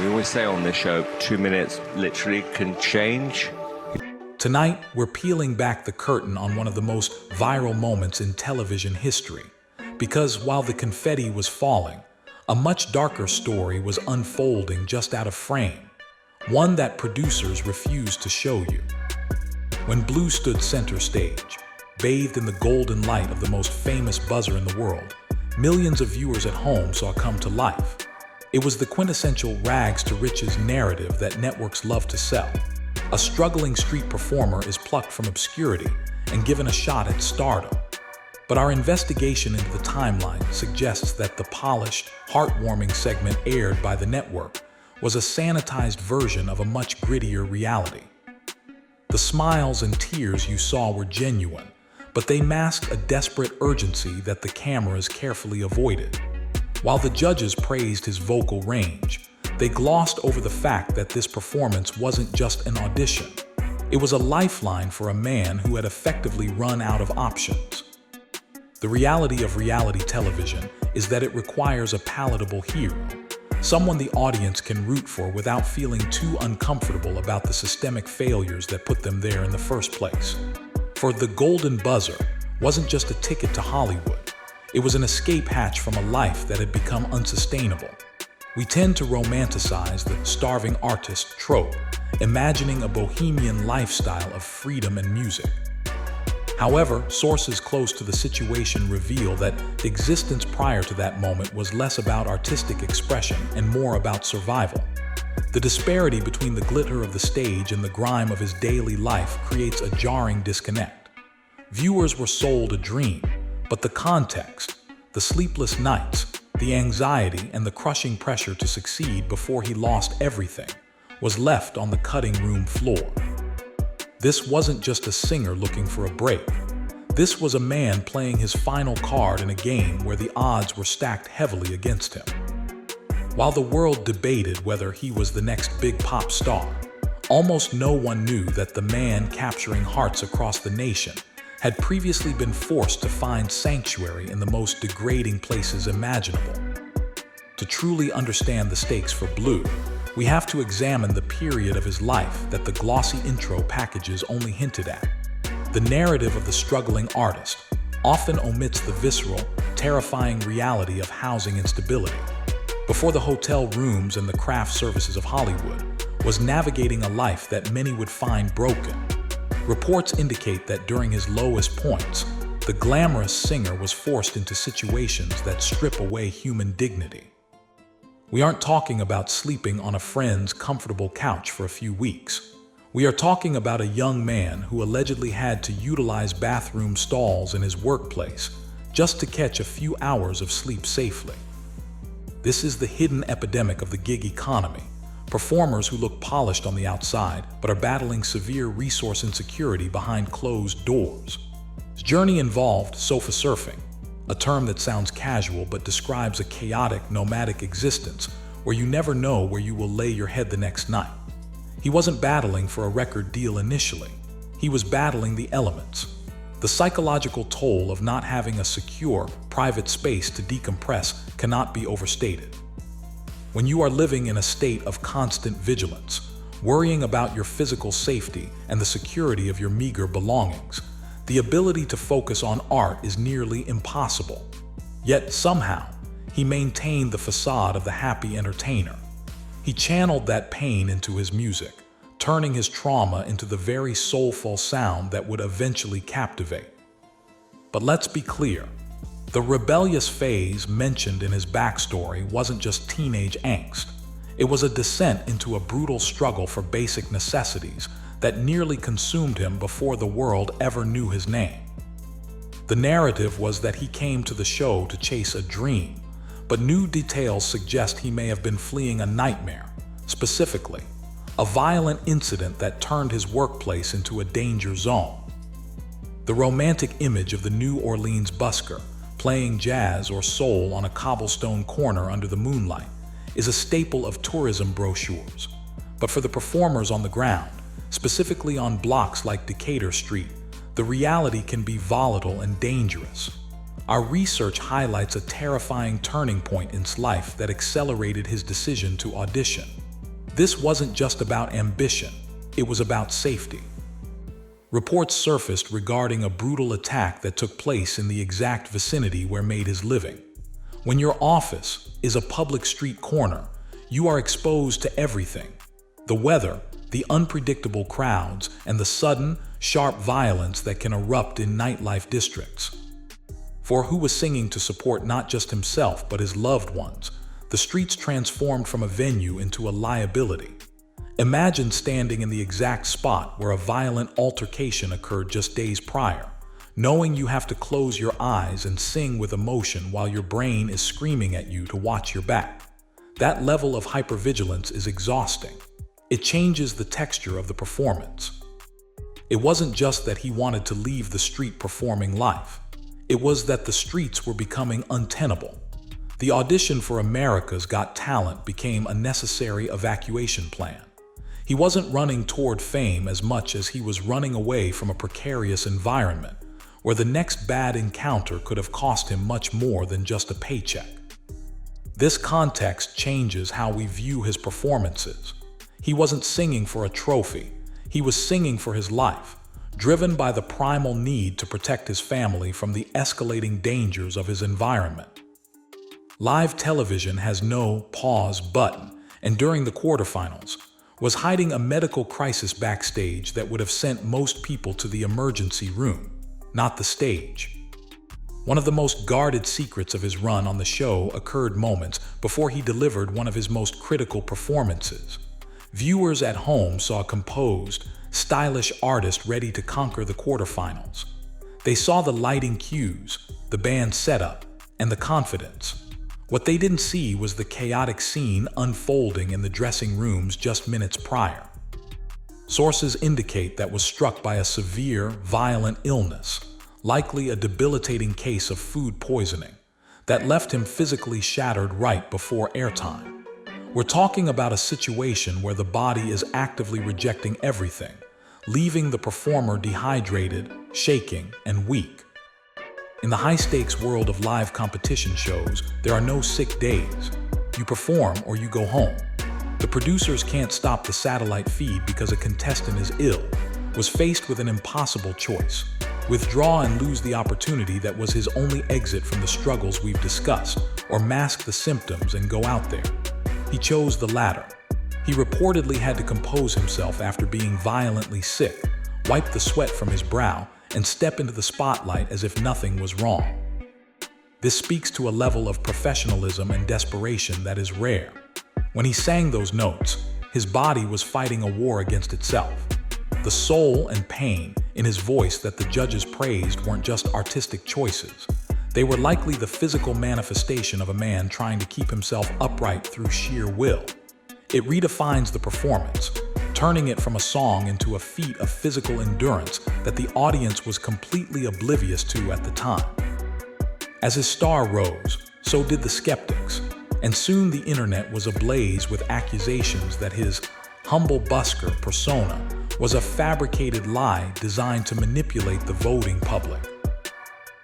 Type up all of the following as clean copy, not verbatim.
We always say on this show, 2 minutes literally can change. Tonight, we're peeling back the curtain on one of the most viral moments in television history. Because while the confetti was falling, a much darker story was unfolding just out of frame. One that producers refused to show you. When Blue stood center stage, bathed in the golden light of the most famous buzzer in the world, millions of viewers at home saw it come to life. It was the quintessential rags to riches narrative that networks love to sell. A struggling street performer is plucked from obscurity and given a shot at stardom. But our investigation into the timeline suggests that the polished, heartwarming segment aired by the network was a sanitized version of a much grittier reality. The smiles and tears you saw were genuine, but they masked a desperate urgency that the cameras carefully avoided. While the judges praised his vocal range, they glossed over the fact that this performance wasn't just an audition. It was a lifeline for a man who had effectively run out of options. The reality of reality television is that it requires a palatable hero, someone the audience can root for without feeling too uncomfortable about the systemic failures that put them there in the first place. For the golden buzzer wasn't just a ticket to Hollywood. It was an escape hatch from a life that had become unsustainable. We tend to romanticize the starving artist trope, imagining a bohemian lifestyle of freedom and music. However, sources close to the situation reveal that the existence prior to that moment was less about artistic expression and more about survival. The disparity between the glitter of the stage and the grime of his daily life creates a jarring disconnect. Viewers were sold a dream, but the context, the sleepless nights, the anxiety, and the crushing pressure to succeed before he lost everything was left on the cutting room floor. This wasn't just a singer looking for a break. This was a man playing his final card in a game where the odds were stacked heavily against him. While the world debated whether he was the next big pop star, almost no one knew that the man capturing hearts across the nation had previously been forced to find sanctuary in the most degrading places imaginable. To truly understand the stakes for Blue, we have to examine the period of his life that the glossy intro packages only hinted at. The narrative of the struggling artist often omits the visceral, terrifying reality of housing instability. Before the hotel rooms and the craft services of Hollywood was navigating a life that many would find broken. Reports indicate that during his lowest points, the glamorous singer was forced into situations that strip away human dignity. We aren't talking about sleeping on a friend's comfortable couch for a few weeks. We are talking about a young man who allegedly had to utilize bathroom stalls in his workplace just to catch a few hours of sleep safely. This is the hidden epidemic of the gig economy. Performers who look polished on the outside but are battling severe resource insecurity behind closed doors. His journey involved sofa surfing, a term that sounds casual but describes a chaotic, nomadic existence where you never know where you will lay your head the next night. He wasn't battling for a record deal initially. He was battling the elements. The psychological toll of not having a secure, private space to decompress cannot be overstated. When you are living in a state of constant vigilance, worrying about your physical safety and the security of your meager belongings, the ability to focus on art is nearly impossible. Yet somehow, he maintained the facade of the happy entertainer. He channeled that pain into his music, turning his trauma into the very soulful sound that would eventually captivate. But let's be clear, the rebellious phase mentioned in his backstory wasn't just teenage angst. It was a descent into a brutal struggle for basic necessities that nearly consumed him before the world ever knew his name. The narrative was that he came to the show to chase a dream, but new details suggest he may have been fleeing a nightmare, specifically, a violent incident that turned his workplace into a danger zone. The romantic image of the New Orleans busker, playing jazz or soul on a cobblestone corner under the moonlight, is a staple of tourism brochures. But for the performers on the ground, specifically on blocks like Decatur Street, the reality can be volatile and dangerous. Our research highlights a terrifying turning point in his life that accelerated his decision to audition. This wasn't just about ambition, it was about safety. Reports surfaced regarding a brutal attack that took place in the exact vicinity where made his living. When your office is a public street corner, you are exposed to everything: the weather, the unpredictable crowds, and the sudden, sharp violence that can erupt in nightlife districts. For who was singing to support not just himself but his loved ones, the streets transformed from a venue into a liability. Imagine standing in the exact spot where a violent altercation occurred just days prior, knowing you have to close your eyes and sing with emotion while your brain is screaming at you to watch your back. That level of hypervigilance is exhausting. It changes the texture of the performance. It wasn't just that he wanted to leave the street performing life. It was that the streets were becoming untenable. The audition for America's Got Talent became a necessary evacuation plan. He wasn't running toward fame as much as he was running away from a precarious environment where the next bad encounter could have cost him much more than just a paycheck. This context changes how we view his performances. He wasn't singing for a trophy. He was singing for his life, driven by the primal need to protect his family from the escalating dangers of his environment. Live television has no pause button, and during the quarterfinals, was hiding a medical crisis backstage that would have sent most people to the emergency room, not the stage. One of the most guarded secrets of his run on the show occurred moments before he delivered one of his most critical performances. Viewers at home saw a composed, stylish artist ready to conquer the quarterfinals. They saw the lighting cues, the band setup, and the confidence. What they didn't see was the chaotic scene unfolding in the dressing rooms just minutes prior. Sources indicate that was struck by a severe, violent illness, likely a debilitating case of food poisoning, that left him physically shattered right before airtime. We're talking about a situation where the body is actively rejecting everything, leaving the performer dehydrated, shaking, and weak. In the high-stakes world of live competition shows, there are no sick days. You perform or you go home. The producers can't stop the satellite feed because a contestant is ill, was faced with an impossible choice: withdraw and lose the opportunity that was his only exit from the struggles we've discussed, or mask the symptoms and go out there. He chose the latter. He reportedly had to compose himself after being violently sick, wipe the sweat from his brow, and step into the spotlight as if nothing was wrong. This speaks to a level of professionalism and desperation that is rare. When he sang those notes, his body was fighting a war against itself. The soul and pain in his voice that the judges praised weren't just artistic choices. They were likely the physical manifestation of a man trying to keep himself upright through sheer will. It redefines the performance, turning it from a song into a feat of physical endurance that the audience was completely oblivious to at the time. As his star rose, so did the skeptics, and soon the internet was ablaze with accusations that his humble busker persona was a fabricated lie designed to manipulate the voting public.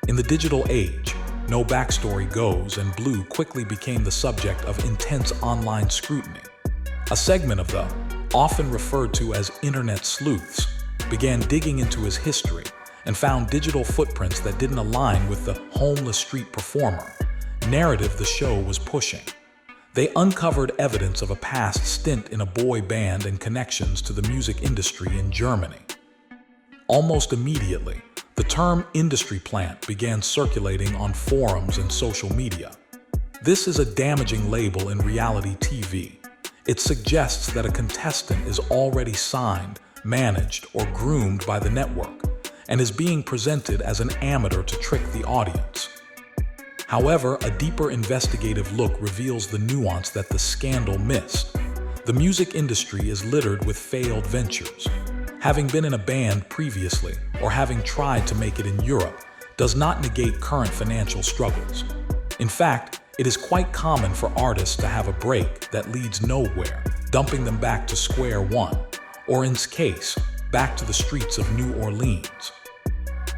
In the digital age, no backstory goes, and Blue quickly became the subject of intense online scrutiny. A segment of the, often referred to as internet sleuths, began digging into his history and found digital footprints that didn't align with the homeless street performer narrative the show was pushing. They uncovered evidence of a past stint in a boy band and connections to the music industry in Germany. Almost immediately, the term industry plant began circulating on forums and social media. This is a damaging label in reality TV. It suggests that a contestant is already signed, managed, or groomed by the network, and is being presented as an amateur to trick the audience. However, a deeper investigative look reveals the nuance that the scandal missed. The music industry is littered with failed ventures. Having been in a band previously, or having tried to make it in Europe, does not negate current financial struggles. In fact, it is quite common for artists to have a break that leads nowhere, dumping them back to square one, or in his case, back to the streets of New Orleans.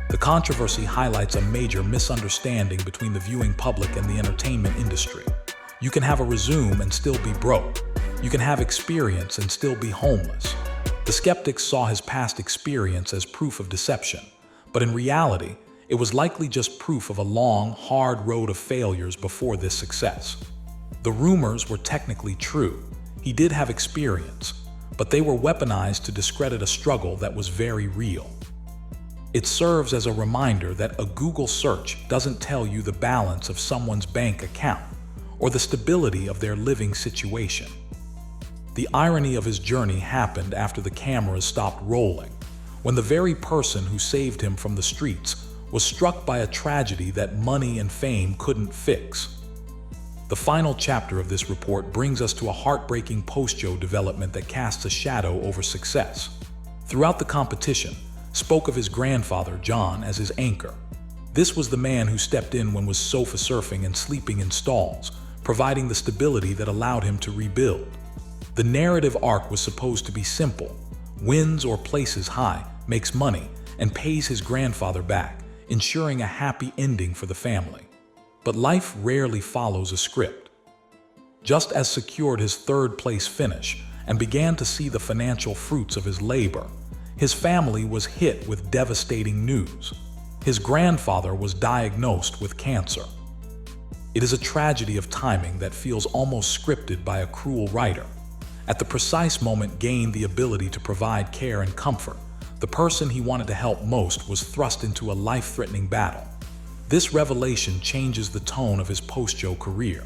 The controversy highlights a major misunderstanding between the viewing public and the entertainment industry. You can have a resume and still be broke. You can have experience and still be homeless. The skeptics saw his past experience as proof of deception, but in reality, it was likely just proof of a long, hard road of failures before this success. The rumors were technically true. He did have experience, but they were weaponized to discredit a struggle that was very real. It serves as a reminder that a Google search doesn't tell you the balance of someone's bank account or the stability of their living situation. The irony of his journey happened after the cameras stopped rolling, when the very person who saved him from the streets was struck by a tragedy that money and fame couldn't fix. The final chapter of this report brings us to a heartbreaking post-show development that casts a shadow over success. Throughout the competition, spoke of his grandfather, John, as his anchor. This was the man who stepped in when was sofa surfing and sleeping in stalls, providing the stability that allowed him to rebuild. The narrative arc was supposed to be simple: wins or places high, makes money, and pays his grandfather back, ensuring a happy ending for the family. But life rarely follows a script. Just as secured his third-place finish and began to see the financial fruits of his labor, his family was hit with devastating news. His grandfather was diagnosed with cancer. It is a tragedy of timing that feels almost scripted by a cruel writer. At the precise moment gained the ability to provide care and comfort, the person he wanted to help most was thrust into a life-threatening battle. This revelation changes the tone of his post-show career.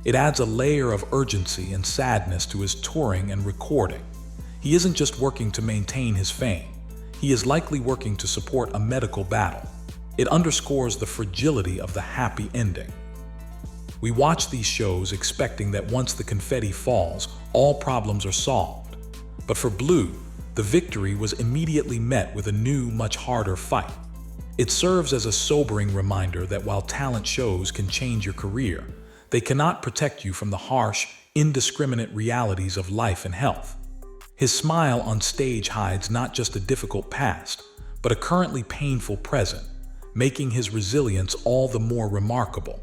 It adds a layer of urgency and sadness to his touring and recording. He isn't just working to maintain his fame. He is likely working to support a medical battle. It underscores the fragility of the happy ending. We watch these shows expecting that once the confetti falls, all problems are solved. But for Blue, the victory was immediately met with a new, much harder fight. It serves as a sobering reminder that while talent shows can change your career, they cannot protect you from the harsh, indiscriminate realities of life and health. His smile on stage hides not just a difficult past, but a currently painful present, making his resilience all the more remarkable.